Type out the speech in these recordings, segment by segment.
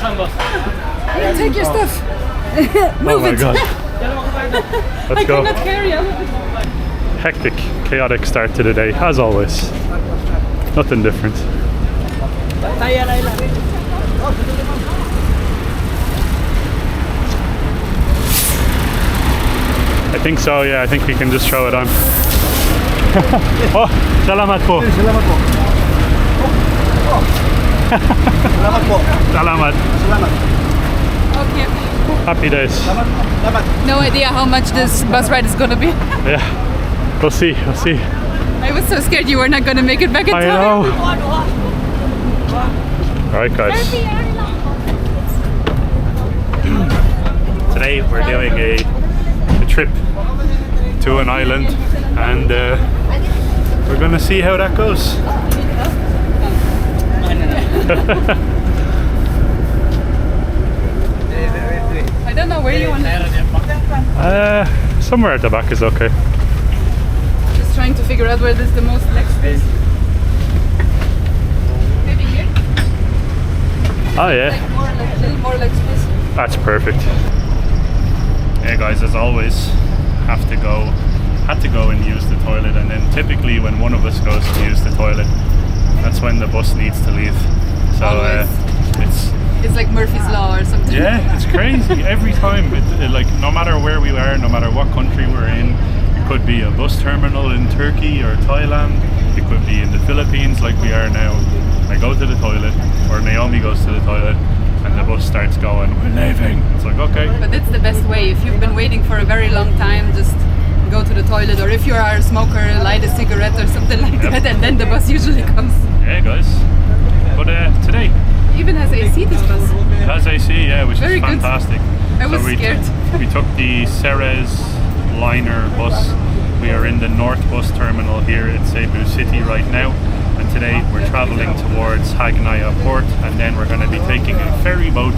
Take your stuff. Oh my god. Let's go. I cannot carry on. Hectic, chaotic start to the day, as always. Nothing different. I think so, yeah. I think we can just throw it on. Oh, salamat po. Salamat po. Salamat po. Salamat. Salamat. Okay. Happy days. Salamat. No idea how much this bus ride is gonna be. Yeah, we'll see, we'll see. I was so scared you were not gonna make it back in time. I know. Alright guys. Today we're doing a trip to an island and we're gonna see how that goes. I don't know where you want to. Somewhere at the back is okay. Just trying to figure out where there's the most leg space. Maybe here? Oh yeah. Like more, like a little more leg space. That's perfect. Yeah guys, as always, had to go and use the toilet, and then typically when one of us goes to use the toilet, that's when the bus needs to leave. So it's like Murphy's Law or something. yeah, it's crazy. Every time, like no matter where we are, no matter what country we're in, it could be a bus terminal in Turkey or Thailand, it could be in the Philippines like we are now. I go to the toilet, or Naomi goes to the toilet, and the bus starts going, we're leaving. It's like, okay. But it's the best way. If you've been waiting for a very long time, just go to the toilet, or if you are a smoker, light a cigarette or something like that, and then the bus usually comes. Yeah guys. But today, It even has AC, this bus. it has AC, yeah, which Very is good. fantastic. I was we scared. we took the Ceres liner bus. We are in the North Bus Terminal here at Cebu City right now. And today we're traveling towards Hagnaya Port, and then we're going to be taking a ferry boat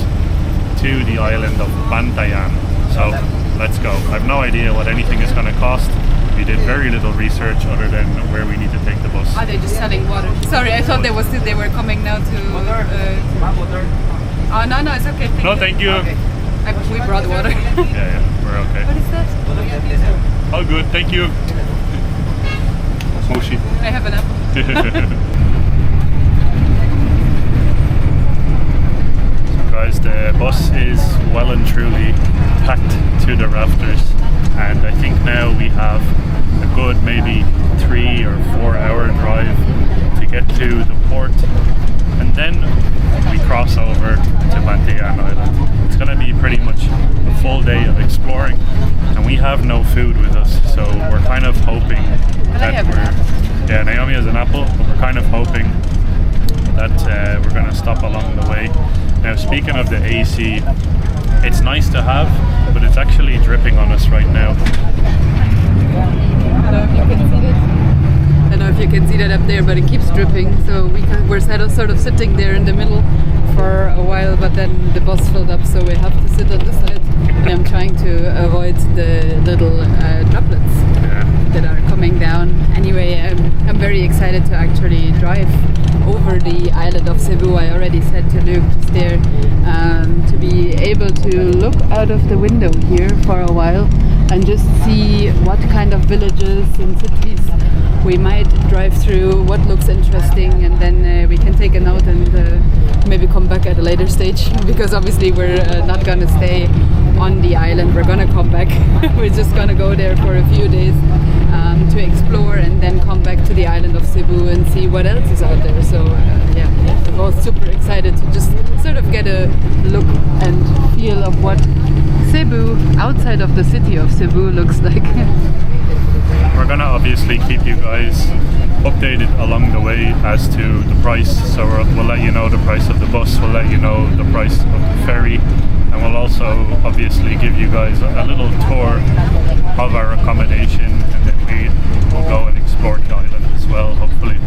to the island of Bantayan. So let's go. I have no idea what anything is going to cost. We did very little research other than where we need to take the bus. Are they just selling water? Sorry, I thought they were coming now to. Oh no, it's okay. No, thank you. We brought water. Yeah, we're okay. What is that? All good, thank you. Moshi. I have an apple. Guys, the bus is well and truly packed to the rafters, and I think now we have a good maybe 3 or 4 hour drive to get to the port, and then we cross over to Bantayan Island. It's going to be pretty much a full day of exploring, and we have no food with us, so we're kind of hoping that yeah, Naomi has an apple, but we're kind of hoping that we're going to stop along the way. Now, speaking of the AC, it's nice to have, but it's actually dripping on us right now. I don't know if you can see that up there, but it keeps dripping. So we're sort of sitting there in the middle for a while, but then the bus filled up, so we have to sit on the side. And I'm trying to avoid the little droplets that are coming down. Anyway, I'm very excited to actually drive over the island of Cebu. I already said to Luke just there to be able to look out of the window here for a while and just see what kind of villages and cities we might drive through, what looks interesting, and then we can take a note and maybe come back at a later stage, because obviously we're not gonna stay on the island. We're gonna come back. We're just gonna go there for a few days to explore, and then come back to the island of Cebu and see what else is out there. So yeah, we're both super excited to just sort of get a look and feel of what Cebu, outside of the city of Cebu, looks like. We're gonna obviously keep you guys updated along the way as to the price, so we'll let you know the price of the bus, we'll let you know the price of the ferry, and we'll also obviously give you guys a little tour of our accommodation, and then we will go and explore the island as well, hopefully.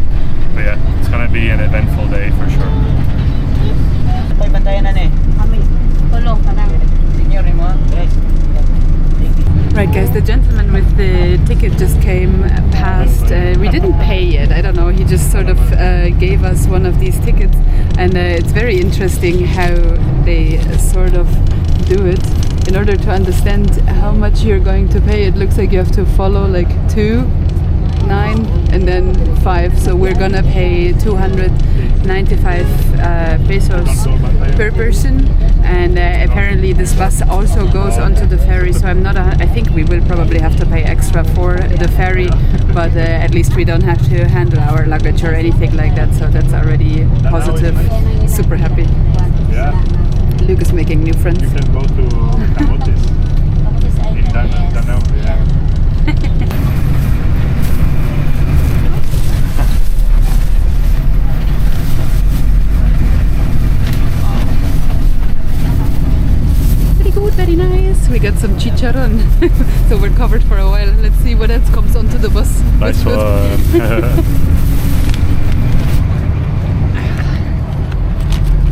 But yeah, it's gonna be an eventful day for sure. Right guys, the gentleman with the ticket just came past. We didn't pay yet, I don't know, he just sort of gave us one of these tickets. and it's very interesting how they sort of do it. In order to understand how much you're going to pay, it looks like you have to follow like 2, 9 and then 5. So we're gonna pay 295 pesos per person, and apparently this bus also goes onto the ferry. So I think we will probably have to pay extra for the ferry, but at least we don't have to handle our luggage or anything like that. So that's already positive. Super happy. Yeah. Luke is making new friends. You can go to Camotes in Danube, yeah. Very good, very nice. We got some chicharron, so we're covered for a while. Let's see what else comes onto the bus. Nice one.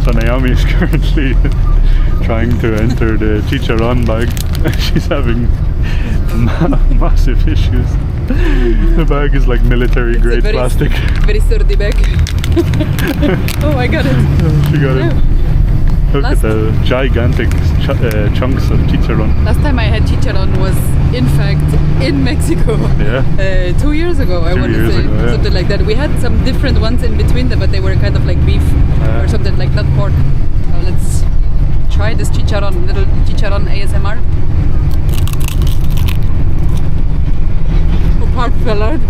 So Naomi is currently trying to enter the chicharron bag. She's having massive issues. The bag is like military grade plastic. Very sturdy bag. Oh, I got it. She got it. Look at the gigantic chunks of chicharron. Last time I had chicharron was in fact in Mexico. Yeah. 2 years ago, I want to say. Yeah. Something like that. We had some different ones in between them, but they were kind of like beef or something like that, pork. Let's try this chicharron, little chicharron ASMR. Oh, part fell out.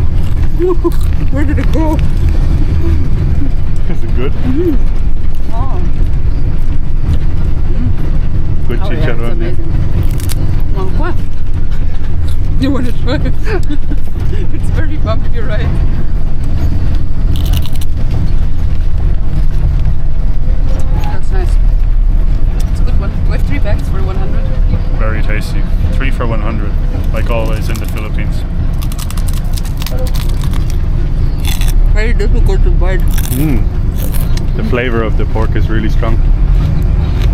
Where did it go? Is it good? Mm-hmm. Oh. Good chicharron. Yeah, it's amazing. Well, what? You want to try it? It's very bumpy, right? That's nice. It's a good one. We have 3 bags for 100. Very tasty. 3 for 100, like always in the Philippines. Very difficult to bite. The flavor of the pork is really strong.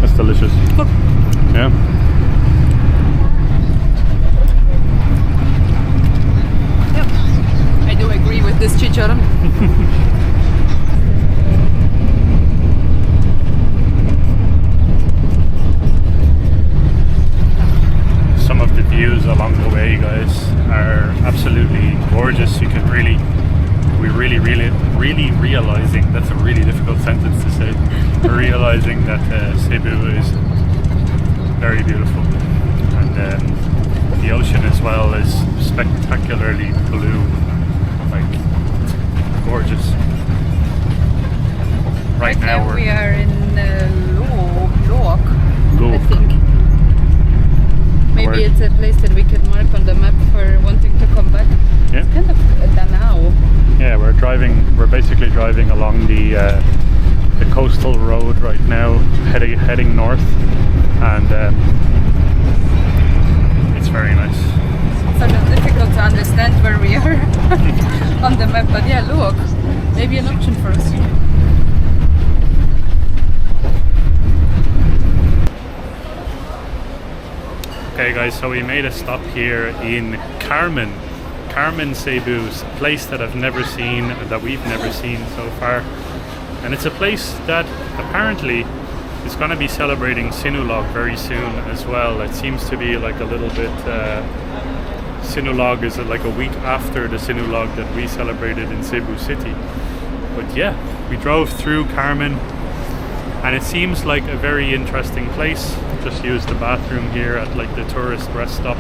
That's delicious. Good. Yeah. Yep. I do agree with this chicharron. Some of the views along the way, guys, are absolutely gorgeous. You can we're really realizing, that's a really difficult sentence to say, we're realizing that Cebu is very beautiful, and the ocean as well is spectacularly blue, like gorgeous. Right now we are in Laloan, I think. Maybe it's a place that we can mark on the map for wanting to come back. Yeah. It's kind of Danao. Yeah, we're basically driving along the coastal road right now, heading north, and it's very nice. It's sort of difficult to understand where we are on the map, but yeah, look, maybe an option for us. Okay guys, so we made a stop here in Carmen, Cebu's, a place that I've never seen, that we've never seen so far. And it's a place that apparently is going to be celebrating Sinulog very soon as well. It seems to be like a little bit, Sinulog is like a week after the Sinulog that we celebrated in Cebu City. But yeah, we drove through Carmen and it seems like a very interesting place. Just used the bathroom here at like the tourist rest stop,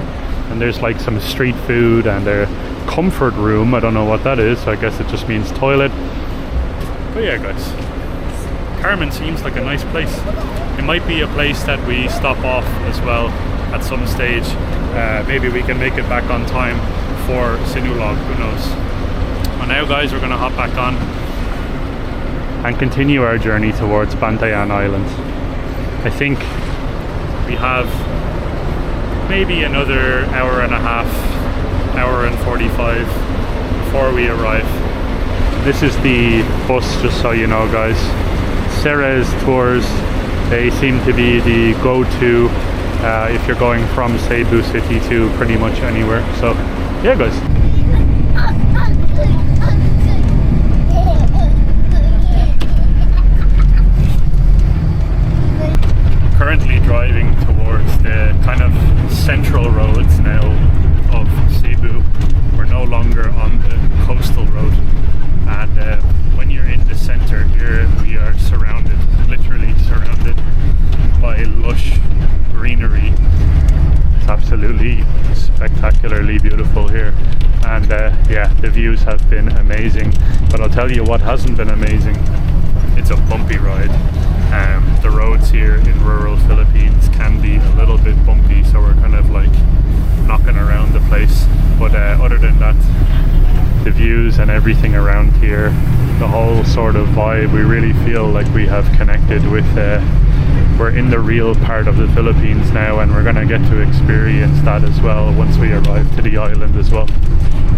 and there's like some street food and a comfort room. I don't know what that is, I guess it just means toilet. But yeah guys, Carmen seems like a nice place. It might be a place that we stop off as well at some stage. Maybe we can make it back on time for Sinulog, who knows. Well now guys, we're going to hop back on and continue our journey towards Bantayan Island. I think we have maybe another hour and a half, hour and 45 before we arrive. This is the bus, just so you know guys. Ceres Tours, they seem to be the go-to if you're going from Cebu City to pretty much anywhere. So yeah guys. the kind of central roads now of Cebu. We're no longer on the coastal road, and when you're in the center here, we are surrounded, literally surrounded by lush greenery. It's absolutely spectacularly beautiful here, and yeah, the views have been amazing. But I'll tell you what hasn't been amazing. It's a bumpy ride. The roads here in rural Philippines can be a little bit bumpy, so we're kind of like knocking around the place. But other than that, the views and everything around here, the whole sort of vibe, we really feel like we have connected with we're in the real part of the Philippines now, and we're going to get to experience that as well once we arrive to the island as well.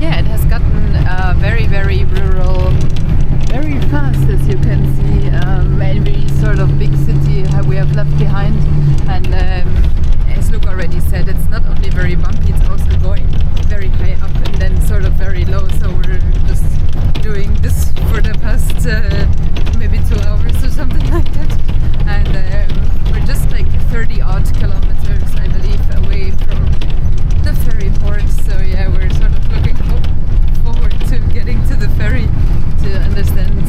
Yeah, it has gotten very, very rural very fast, as you can see. Every sort of big city we have left behind, and as Luke already said, it's not only very bumpy, it's also going very high up and then sort of very low, so we're just doing this for the past maybe 2 hours or something like that, and we're just like 30 odd kilometers, I believe, away from the ferry port. So yeah, we're sort of looking forward to getting to the ferry to understand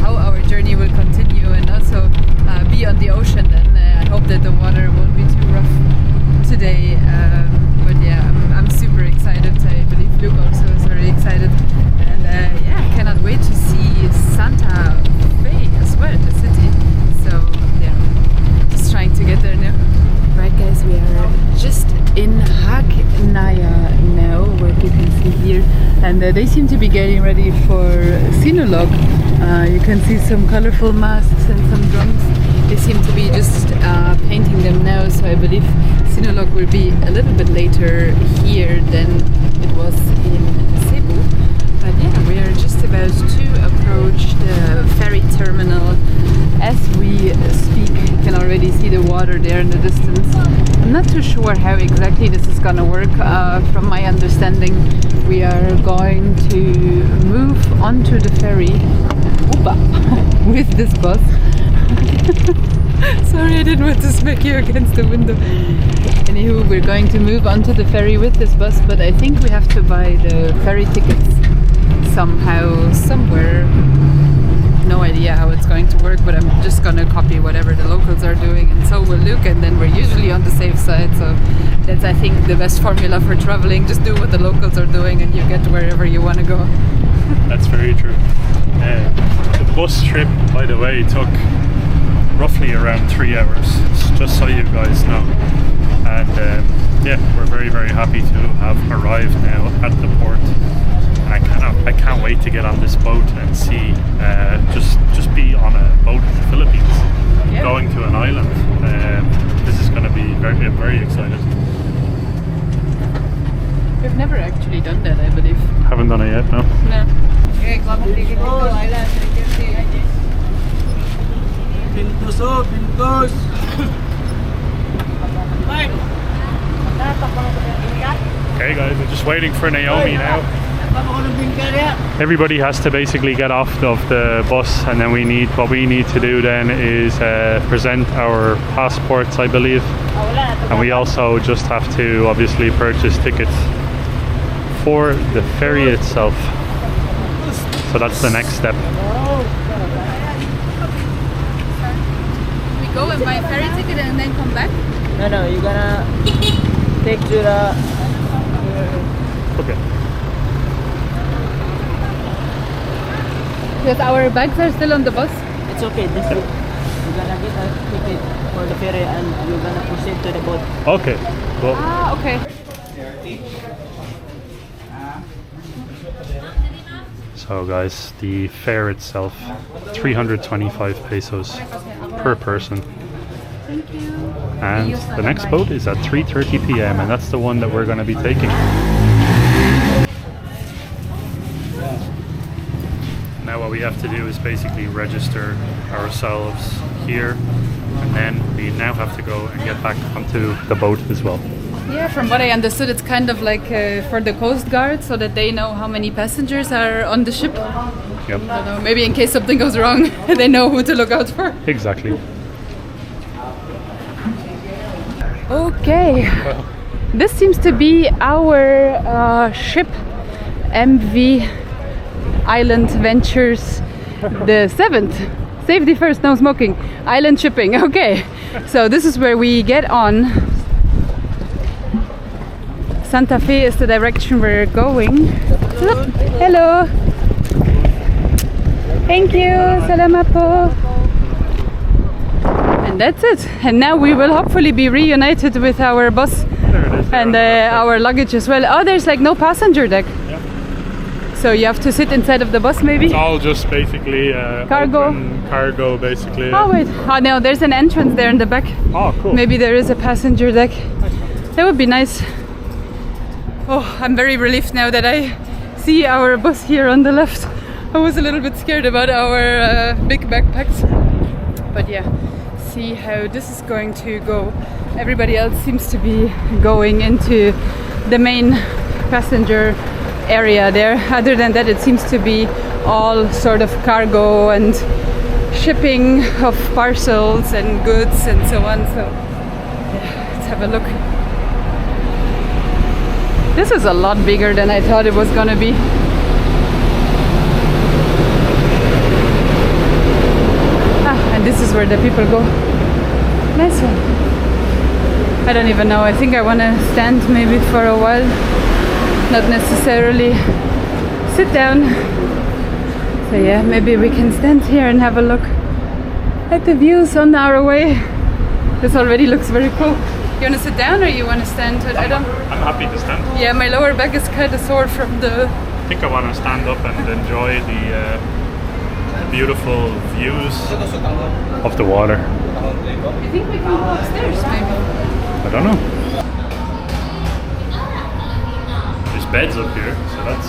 how our journey will continue, and also be on the ocean. And I hope that the water won't be too rough today, but yeah, I'm super excited. I believe Luke also is very excited, and yeah, I cannot wait to see Santa Fe as well, the city. So yeah, just trying to get there now. Right guys, we are just in Hagnaya now, what you can see here, and they seem to be getting ready for Sinulog. You can see some colorful masks and some drums. They seem to be just painting them now, so I believe Sinulog will be a little bit later here than it was in Cebu. But yeah, we are just about to approach the ferry terminal. As we speak, you can already see the water there in the distance. I'm not too sure how exactly this is gonna work. From my understanding, we are going to move onto the ferry with this bus. Sorry, I didn't want to smack you against the window. Anywho, we're going to move onto the ferry with this bus, but I think we have to buy the ferry tickets somehow, somewhere. No idea how it's going to work, but I'm just gonna copy whatever the locals are doing, and so will Luke, and then we're usually on the safe side. So that's, I think, the best formula for traveling. Just do what the locals are doing and you get wherever you want to go. That's very true. The bus trip, by the way, took roughly around 3 hours, just so you guys know. And yeah, we're very, very happy to have arrived now at the port. I can't wait to get on this boat and see, just be on a boat in the Philippines, yeah, going to an island. This is going to be very excited. We've never actually done that, I believe. Haven't done it yet, no? No. Okay guys, we're just waiting for Naomi now. Everybody has to basically get off of the bus, and then what we need to do then is present our passports, I believe, and we also just have to obviously purchase tickets for the ferry itself. So that's the next step. We go and buy a ferry ticket and then come back? No, you're gonna take to the... Okay. Because our bags are still on the bus? It's okay, this is... You're gonna get a ticket for the ferry and you're gonna proceed to the boat. Okay, cool. Ah, okay. So guys, the fare itself, 325 pesos per person. Thank you. And the next boat is at 3:30 p.m. and that's the one that we're going to be taking. Now what we have to do is basically register ourselves here, and then we now have to go and get back onto the boat as well. Yeah, from what I understood, it's kind of like for the Coast Guard, so that they know how many passengers are on the ship. Yep. I don't know, maybe in case something goes wrong, they know who to look out for. Exactly. Okay, this seems to be our ship, MV Island Ventures, the 7th. Safety first, no smoking. Island shipping. Okay, so this is where we get on. Santa Fe is the direction we're going. Hello. Thank you. Salamat po. And that's it. And now we will hopefully be reunited with our bus and our luggage as well. Oh, there's like no passenger deck. Yeah. So you have to sit inside of the bus maybe? It's all just basically Cargo? open cargo basically. Oh wait, oh no, there's an entrance there in the back. Oh, cool. Maybe there is a passenger deck. That would be nice. Oh, I'm very relieved now that I see our bus here on the left. I was a little bit scared about our big backpacks. But yeah, see how this is going to go. Everybody else seems to be going into the main passenger area there. Other than that, it seems to be all sort of cargo and shipping of parcels and goods and so on. So yeah, let's have a look. This is a lot bigger than I thought it was gonna be. And this is where the people go. Nice one. I don't even know. I think I want to stand maybe for a while. Not necessarily sit down. So yeah, maybe we can stand here and have a look at the views on our way. This already looks very cool. You want to sit down or you want to stand? I don't. I'm happy to stand. Yeah, my lower back is kind of sore from the... I think I want to stand up and enjoy the beautiful views of the water. You think we can go upstairs maybe? I don't know. There's beds up here, so that's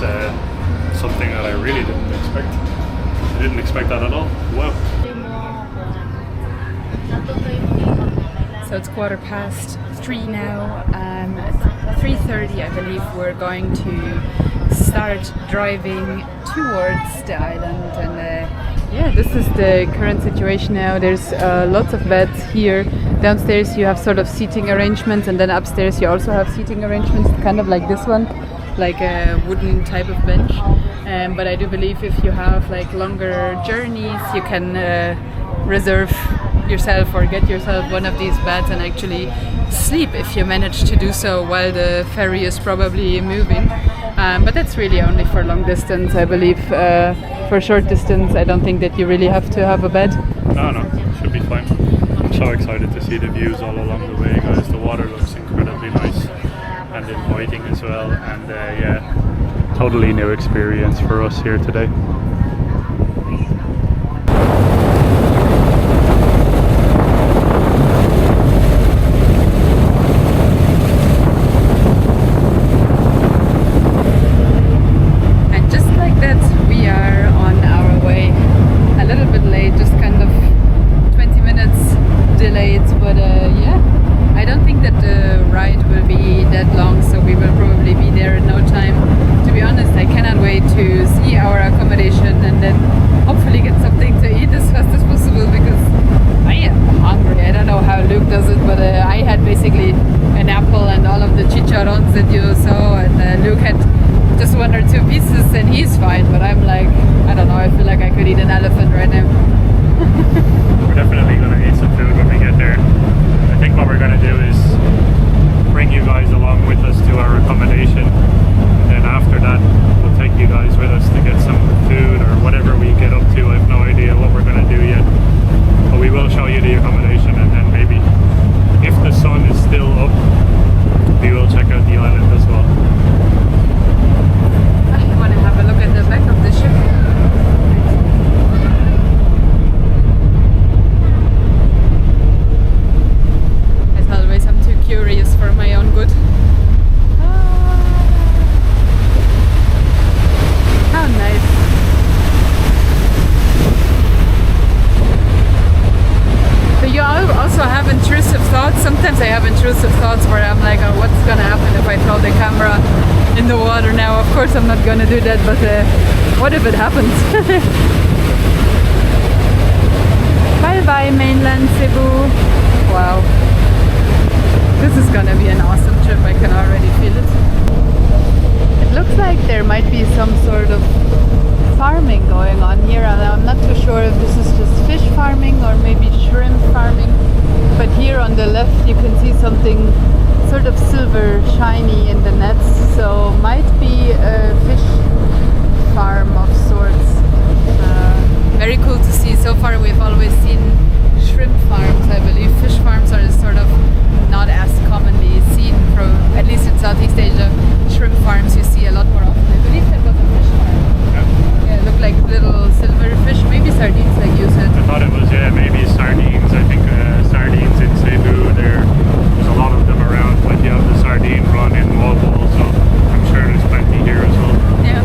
something that I really didn't expect. I didn't expect that at all. Wow. So it's 3:15 now. At 3:30, I believe, we're going to start driving towards the island. And yeah, this is the current situation now. There's lots of beds here. Downstairs you have sort of seating arrangements, and then upstairs you also have seating arrangements, kind of like this one, like a wooden type of bench. But I do believe if you have like longer journeys, you can reserve yourself or get yourself one of these beds and actually sleep if you manage to do so while the ferry is probably moving. But that's really only for long distance, I believe. For short distance, I don't think that you really have to have a bed. No, should be fine. I'm so excited to see the views all along the way, guys. The water looks incredibly nice and inviting as well. And yeah, totally new experience for us here today. I'm not gonna do that, but what if it happens? Bye bye mainland Cebu. Wow, this This is gonna be an awesome trip, I can already feel it. It looks like there might be some sort of farming going on here, and I'm not too sure if this is just fish farming or maybe shrimp farming. But here on the left you can see something sort of silver shiny in the nets, so might be a fish farm of sorts. Very cool to see. So far we've always seen shrimp farms, I believe. Fish farms are sort of not as commonly seen, from at least in Southeast Asia. Shrimp farms you see a lot more often. I believe that was a fish farm. Yeah, it looked like little silver fish, maybe sardines like you said. I thought it was, yeah, maybe sardines. I think sardines in Cebu, there's a lot of them around. Like you have the sardine run in Mobile, so I'm sure there's plenty here as well. Yeah.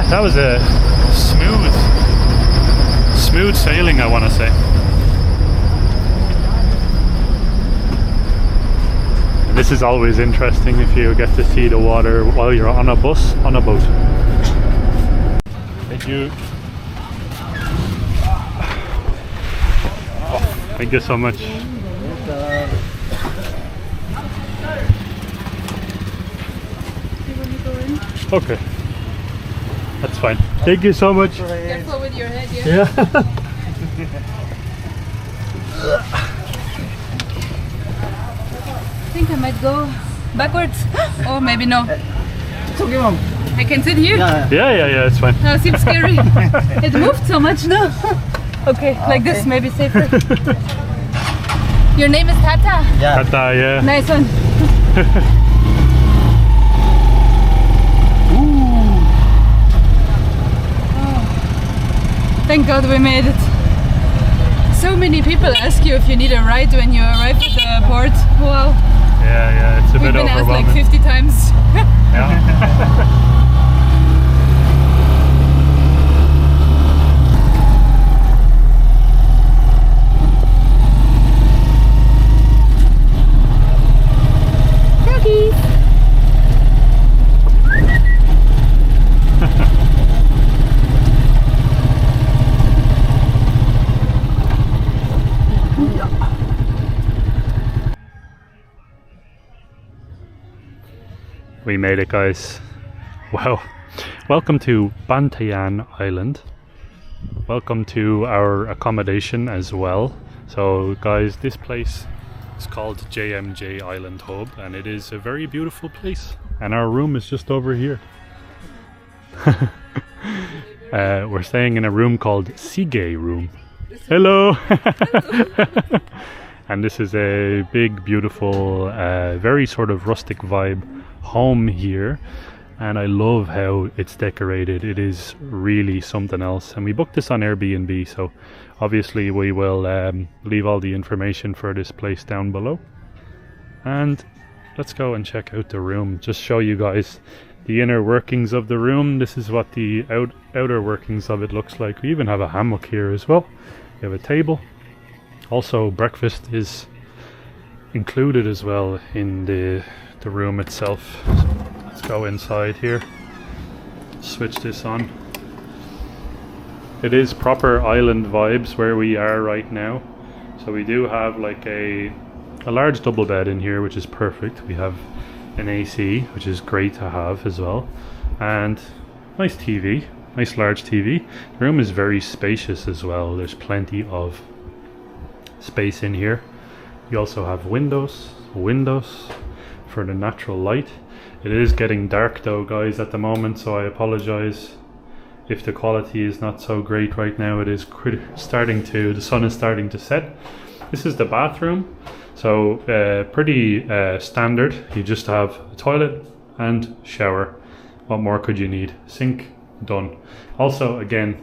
That was a smooth sailing, I want to say. And this is always interesting if you get to see the water while you're on a bus, on a boat. Thank you. Oh, thank you so much. Okay. That's fine. Thank you so much. Careful with your head, yeah? Yeah. I think I might go backwards. Or maybe no. It's okay, mom. I can sit here? Yeah, it's fine. No, it seems scary. It moved so much now. Okay, like this, maybe safer. Your name is Tata? Yeah. Tata, yeah. Nice one. Thank God we made it. So many people ask you if you need a ride when you arrive at the port. Wow. Yeah, it's a We've bit been asked overwhelming. like 50 times. Yeah. We made it, guys. Wow. Welcome to Bantayan Island. Welcome to our accommodation as well. So guys, this place is called JMJ Island Hub, and it is a very beautiful place. And our room is just over here. We're staying in a room called Sige Room. Hello! And this is a big, beautiful, very sort of rustic vibe home here, and I love how it's decorated. It is really something else, and we booked this on Airbnb, so obviously we will leave all the information for this place down below. And let's go and check out the room, just show you guys the inner workings of the room. This is what the outer workings of it looks like. We even have a hammock here as well. We have a table. Also, breakfast is included as well in the room itself. So let's go inside here, switch this on. It is proper island vibes where we are right now. So we do have like a large double bed in here, which is perfect. We have an AC, which is great to have as well, and nice TV, nice large TV. The room is very spacious as well. There's plenty of space in here. You also have windows for the natural light. It is getting dark though, guys, at the moment, so I apologize if the quality is not so great right now. It is the sun is starting to set. This is the bathroom, so pretty standard. You just have a toilet and shower. What more could you need? Sink, done. Also, again,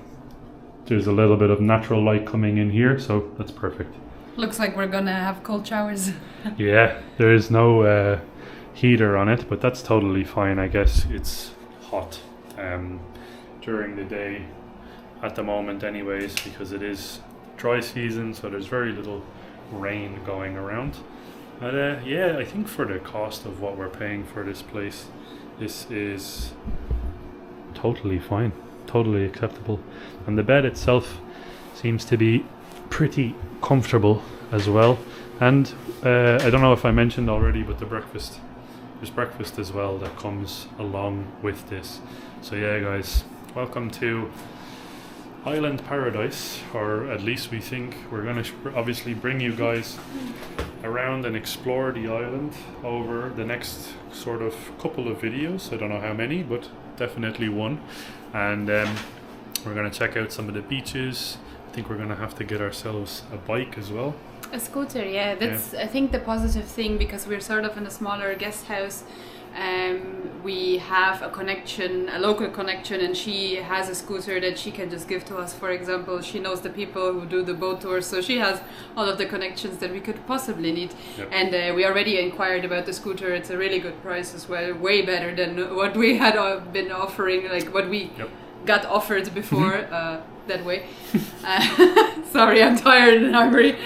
there's a little bit of natural light coming in here, so that's perfect. Looks like we're gonna have cold showers. Yeah, there is no heater on it, but that's totally fine. I guess it's hot during the day at the moment anyways, because it is dry season, so there's very little rain going around. But yeah, I think for the cost of what we're paying for this place, this is totally fine, totally acceptable. And the bed itself seems to be pretty comfortable as well. And I don't know if I mentioned already, but there's breakfast as well that comes along with this. So yeah, guys, welcome to Island Paradise, or at least we think. We're going to obviously bring you guys around and explore the island over the next sort of couple of videos. I don't know how many, but definitely one. And we're going to check out some of the beaches. I think we're going to have to get ourselves a bike as well. A scooter, yeah. That's I think the positive thing, because we're sort of in a smaller guest house. We have a local connection, and she has a scooter that she can just give to us. For example, she knows the people who do the boat tours, so she has all of the connections that we could possibly need. Yep. And we already inquired about the scooter. It's a really good price as well, way better than what we had been offering, like what we got offered before. That way. Sorry, I'm tired and hungry.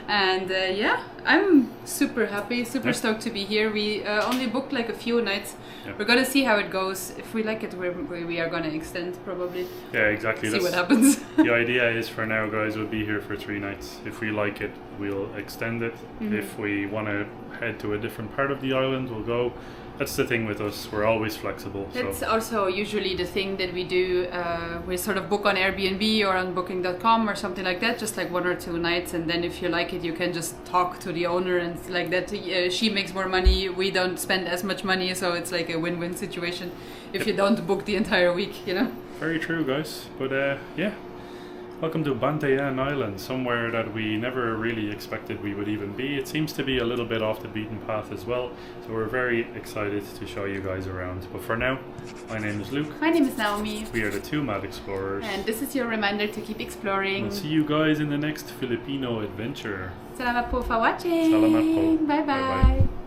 And yeah, I'm super happy, super stoked to be here. We only booked like a few nights. We're gonna see how it goes. If we like it, we are gonna extend probably. Yeah, exactly. See what happens. The idea is for now, guys, we'll be here for 3 nights. If we like it, we'll extend it. If we want to head to a different part of the island, we'll go. That's the thing with us, we're always flexible. It's also usually the thing that we do. We sort of book on Airbnb or on booking.com or something like that, just like 1 or 2 nights, and then if you like it, you can just talk to the owner, and like that she makes more money, we don't spend as much money, so it's like a win-win situation if you don't book the entire week, you know? Very true, guys. But yeah, welcome to Bantayan Island, somewhere that we never really expected we would even be. It seems to be a little bit off the beaten path as well, so we're very excited to show you guys around. But for now, my name is Luke. My name is Naomi. We are the 2 Mad Explorers. And this is your reminder to keep exploring. We'll see you guys in the next Filipino adventure. Salamat po for watching. Salamat po. Bye-bye. Bye-bye.